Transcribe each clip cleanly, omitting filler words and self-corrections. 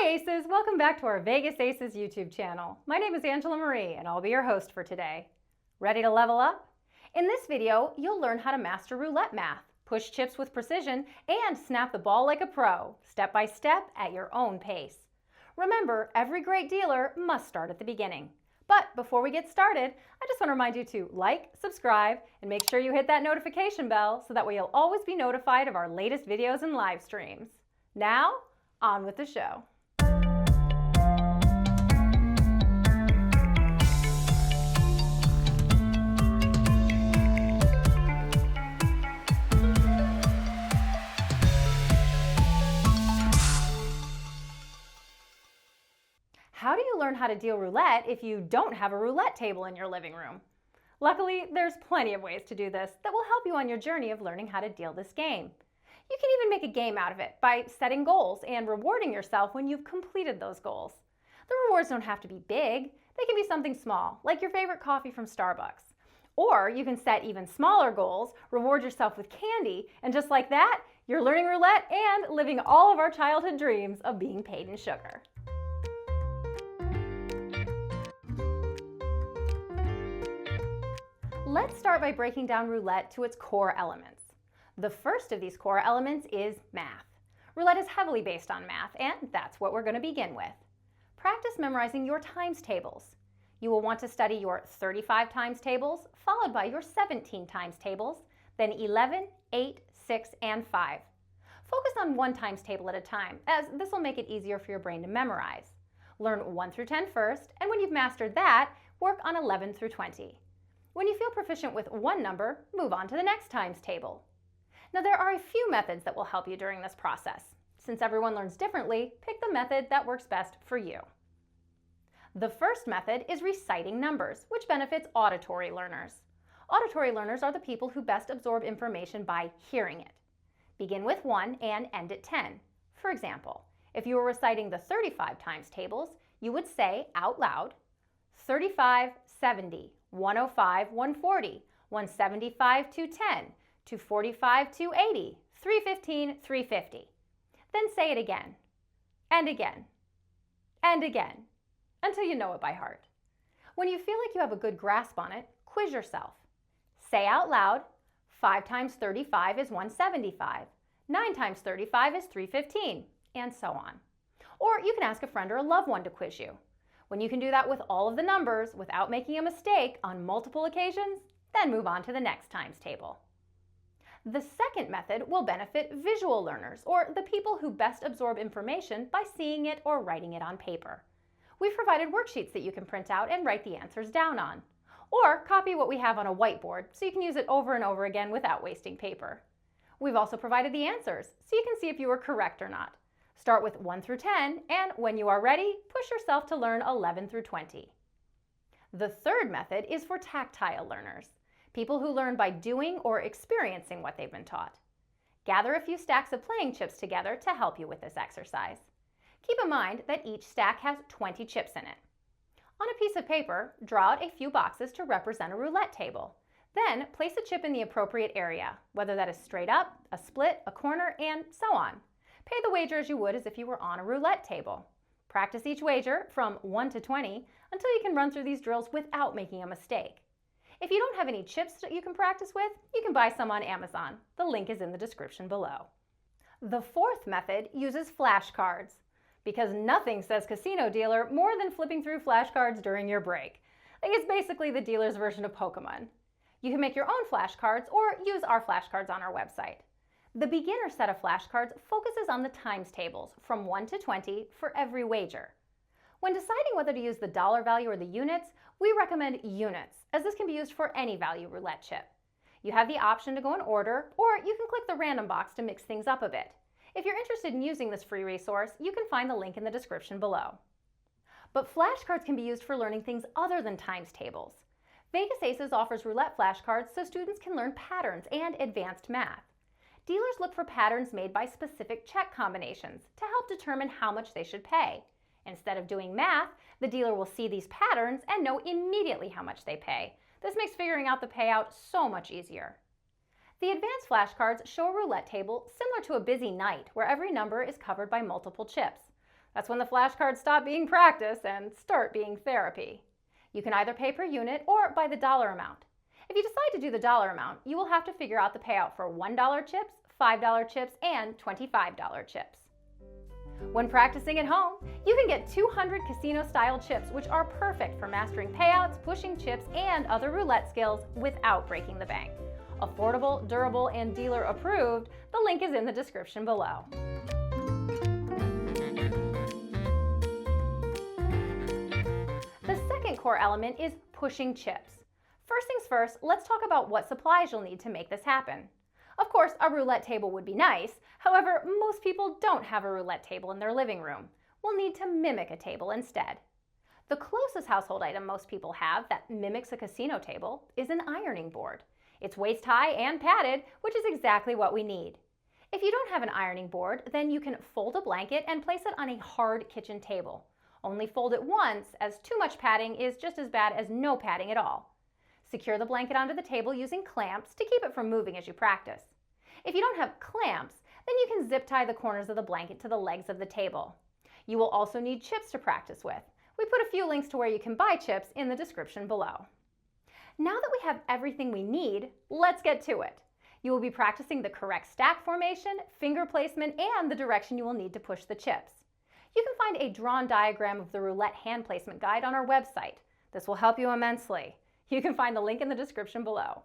Hi Aces, welcome back to our Vegas Aces YouTube channel. My name is Angela Marie and I'll be your host for today. Ready to level up? In this video, you'll learn how to master roulette math, push chips with precision, and snap the ball like a pro, step by step at your own pace. Remember, every great dealer must start at the beginning. But before we get started, I just want to remind you to like, subscribe, and make sure you hit that notification bell so that way you'll always be notified of our latest videos and live streams. Now, on with the show. How do you learn how to deal roulette if you don't have a roulette table in your living room? Luckily, there's plenty of ways to do this that will help you on your journey of learning how to deal this game. You can even make a game out of it by setting goals and rewarding yourself when you've completed those goals. The rewards don't have to be big. They can be something small, like your favorite coffee from Starbucks. Or you can set even smaller goals, reward yourself with candy, and just like that, you're learning roulette and living all of our childhood dreams of being paid in sugar. Let's start by breaking down roulette to its core elements. The first of these core elements is math. Roulette is heavily based on math, and that's what we're going to begin with. Practice memorizing your times tables. You will want to study your 35 times tables, followed by your 17 times tables, then 11, 8, 6, and 5. Focus on one times table at a time, as this will make it easier for your brain to memorize. Learn 1 through 10 first, and when you've mastered that, work on 11 through 20. When you feel proficient with one number, move on to the next times table. Now there are a few methods that will help you during this process. Since everyone learns differently, pick the method that works best for you. The first method is reciting numbers, which benefits auditory learners. Auditory learners are the people who best absorb information by hearing it. Begin with 1 and end at 10. For example, if you were reciting the 35 times tables, you would say out loud, 35, 70, 105, 140, 175, 210, 245, 280, 315, 350. Then say it again, and again, and again, until you know it by heart. When you feel like you have a good grasp on it, quiz yourself. Say out loud, 5 times 35 is 175, 9 times 35 is 315, and so on. Or you can ask a friend or a loved one to quiz you. When you can do that with all of the numbers without making a mistake on multiple occasions, then move on to the next times table. The second method will benefit visual learners, or the people who best absorb information by seeing it or writing it on paper. We've provided worksheets that you can print out and write the answers down on. Or copy what we have on a whiteboard so you can use it over and over again without wasting paper. We've also provided the answers so you can see if you were correct or not. Start with 1 through 10, and when you are ready, push yourself to learn 11 through 20. The third method is for tactile learners, people who learn by doing or experiencing what they've been taught. Gather a few stacks of playing chips together to help you with this exercise. Keep in mind that each stack has 20 chips in it. On a piece of paper, draw out a few boxes to represent a roulette table. Then place a chip in the appropriate area, whether that is straight up, a split, a corner, and so on. Pay the wager as you would as if you were on a roulette table. Practice each wager from 1 to 20 until you can run through these drills without making a mistake. If you don't have any chips that you can practice with, you can buy some on Amazon. The link is in the description below. The fourth method uses flashcards, because nothing says casino dealer more than flipping through flashcards during your break. It's basically the dealer's version of Pokemon. You can make your own flashcards or use our flashcards on our website. The beginner set of flashcards focuses on the times tables from 1 to 20 for every wager. When deciding whether to use the dollar value or the units, we recommend units, as this can be used for any value roulette chip. You have the option to go in order, or you can click the random box to mix things up a bit. If you're interested in using this free resource, you can find the link in the description below. But flashcards can be used for learning things other than times tables. Vegas Aces offers roulette flashcards so students can learn patterns and advanced math. Dealers look for patterns made by specific check combinations to help determine how much they should pay. Instead of doing math, the dealer will see these patterns and know immediately how much they pay. This makes figuring out the payout so much easier. The advanced flashcards show a roulette table similar to a busy night where every number is covered by multiple chips. That's when the flashcards stop being practice and start being therapy. You can either pay per unit or by the dollar amount. If you decide to do the dollar amount, you will have to figure out the payout for $1 chips, $5 chips, and $25 chips. When practicing at home, you can get 200 casino-style chips, which are perfect for mastering payouts, pushing chips, and other roulette skills without breaking the bank. Affordable, durable, and dealer approved. The link is in the description below. The second core element is pushing chips. First things first, let's talk about what supplies you'll need to make this happen. Of course, a roulette table would be nice. However, most people don't have a roulette table in their living room. We'll need to mimic a table instead. The closest household item most people have that mimics a casino table is an ironing board. It's waist high and padded, which is exactly what we need. If you don't have an ironing board, then you can fold a blanket and place it on a hard kitchen table. Only fold it once, as too much padding is just as bad as no padding at all. Secure the blanket onto the table using clamps to keep it from moving as you practice. If you don't have clamps, then you can zip tie the corners of the blanket to the legs of the table. You will also need chips to practice with. We put a few links to where you can buy chips in the description below. Now that we have everything we need, let's get to it. You will be practicing the correct stack formation, finger placement, and the direction you will need to push the chips. You can find a drawn diagram of the roulette hand placement guide on our website. This will help you immensely. You can find the link in the description below.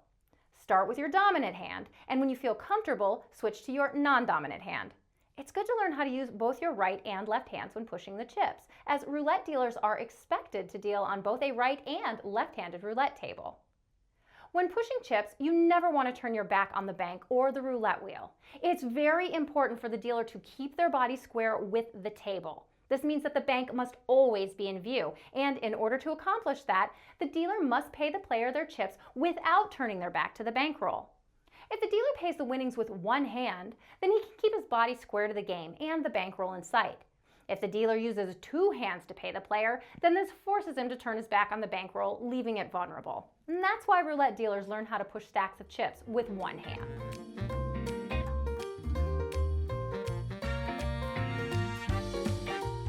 Start with your dominant hand, and when you feel comfortable, switch to your non-dominant hand. It's good to learn how to use both your right and left hands when pushing the chips, as roulette dealers are expected to deal on both a right and left-handed roulette table. When pushing chips, you never want to turn your back on the bank or the roulette wheel. It's very important for the dealer to keep their body square with the table. This means that the bank must always be in view, and in order to accomplish that, the dealer must pay the player their chips without turning their back to the bankroll. If the dealer pays the winnings with one hand, then he can keep his body square to the game and the bankroll in sight. If the dealer uses two hands to pay the player, then this forces him to turn his back on the bankroll, leaving it vulnerable. And that's why roulette dealers learn how to push stacks of chips with one hand.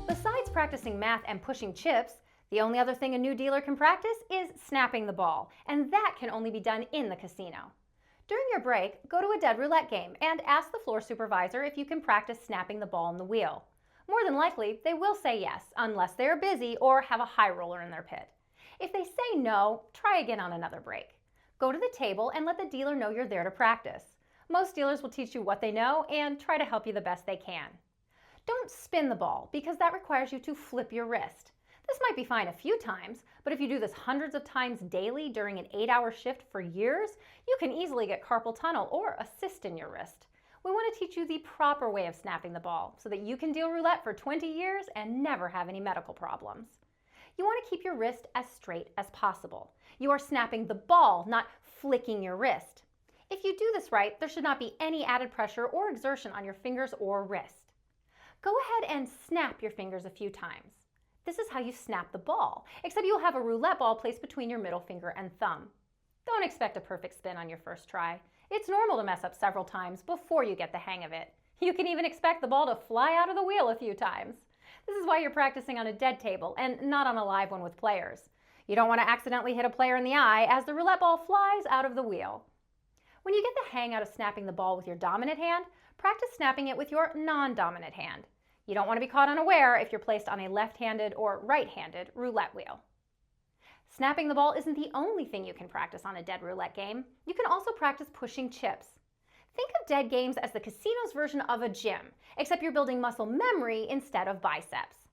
Besides practicing math and pushing chips, the only other thing a new dealer can practice is snapping the ball, and that can only be done in the casino. During your break, go to a dead roulette game and ask the floor supervisor if you can practice snapping the ball on the wheel. More than likely, they will say yes, unless they are busy or have a high roller in their pit. If they say no, try again on another break. Go to the table and let the dealer know you're there to practice. Most dealers will teach you what they know and try to help you the best they can. Don't spin the ball, because that requires you to flip your wrist. This might be fine a few times, but if you do this hundreds of times daily during an 8-hour shift for years, you can easily get carpal tunnel or a cyst in your wrist. We want to teach you the proper way of snapping the ball so that you can deal roulette for 20 years and never have any medical problems. You want to keep your wrist as straight as possible. You are snapping the ball, not flicking your wrist. If you do this right, there should not be any added pressure or exertion on your fingers or wrist. Go ahead and snap your fingers a few times. This is how you snap the ball, except you'll have a roulette ball placed between your middle finger and thumb. Don't expect a perfect spin on your first try. It's normal to mess up several times before you get the hang of it. You can even expect the ball to fly out of the wheel a few times. This is why you're practicing on a dead table and not on a live one with players. You don't want to accidentally hit a player in the eye as the roulette ball flies out of the wheel. When you get the hang out of snapping the ball with your dominant hand, practice snapping it with your non-dominant hand. You don't want to be caught unaware if you're placed on a left-handed or right-handed roulette wheel. Snapping the ball isn't the only thing you can practice on a dead roulette game. You can also practice pushing chips. Think of dead games as the casino's version of a gym, except you're building muscle memory instead of biceps.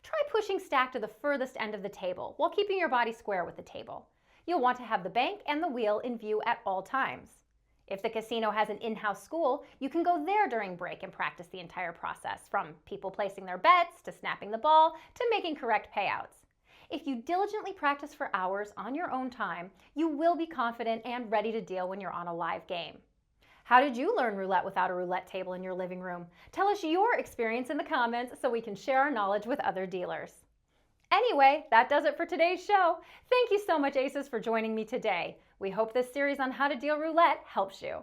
Try pushing stack to the furthest end of the table while keeping your body square with the table. You'll want to have the bank and the wheel in view at all times. If the casino has an in-house school, you can go there during break and practice the entire process, from people placing their bets to snapping the ball to making correct payouts. If you diligently practice for hours on your own time, you will be confident and ready to deal when you're on a live game. How did you learn roulette without a roulette table in your living room? Tell us your experience in the comments so we can share our knowledge with other dealers. Anyway, that does it for today's show. Thank you so much, Aces, for joining me today. We hope this series on how to deal roulette helps you.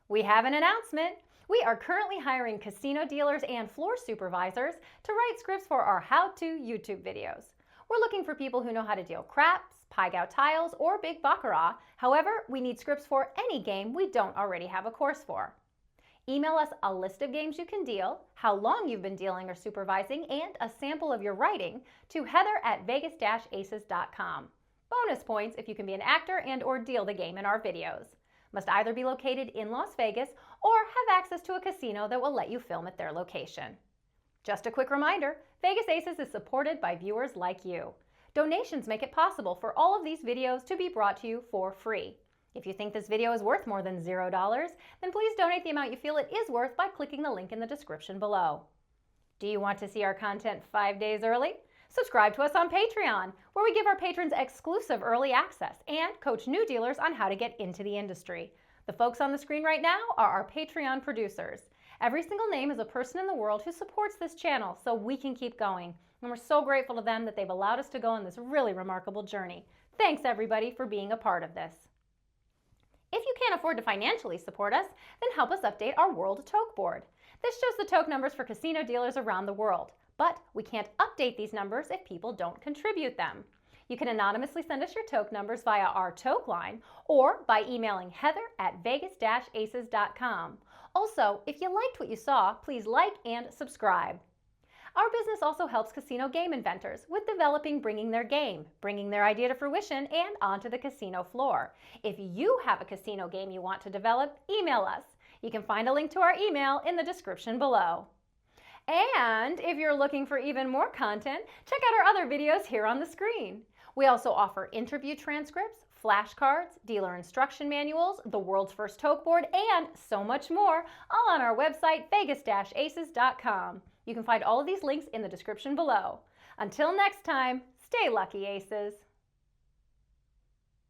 We have an announcement. We are currently hiring casino dealers and floor supervisors to write scripts for our how-to YouTube videos. We're looking for people who know how to deal craps, pai gow tiles, or big baccarat. However, we need scripts for any game we don't already have a course for. Email us a list of games you can deal, how long you've been dealing or supervising, and a sample of your writing to heather@vegas-aces.com. Bonus points if you can be an actor and or deal the game in our videos. Must either be located in Las Vegas or have access to a casino that will let you film at their location. Just a quick reminder, Vegas Aces is supported by viewers like you. Donations make it possible for all of these videos to be brought to you for free. If you think this video is worth more than $0, then please donate the amount you feel it is worth by clicking the link in the description below. Do you want to see our content 5 days early? Subscribe to us on Patreon, where we give our patrons exclusive early access and coach new dealers on how to get into the industry. The folks on the screen right now are our Patreon producers. Every single name is a person in the world who supports this channel so we can keep going. And we're so grateful to them that they've allowed us to go on this really remarkable journey. Thanks everybody for being a part of this. If you can't afford to financially support us, then help us update our World Toke board. This shows the Toke numbers for casino dealers around the world, but we can't update these numbers if people don't contribute them. You can anonymously send us your Toke numbers via our Toke line or by emailing heather@vegas-aces.com. Also, if you liked what you saw, please like and subscribe. Our business also helps casino game inventors with developing bringing their idea to fruition and onto the casino floor. If you have a casino game you want to develop, email us. You can find a link to our email in the description below. And if you're looking for even more content, check out our other videos here on the screen. We also offer interview transcripts, flashcards, dealer instruction manuals, the world's first Toke board, and so much more, all on our website, vegas-aces.com. You can find all of these links in the description below. Until next time, stay lucky, Aces.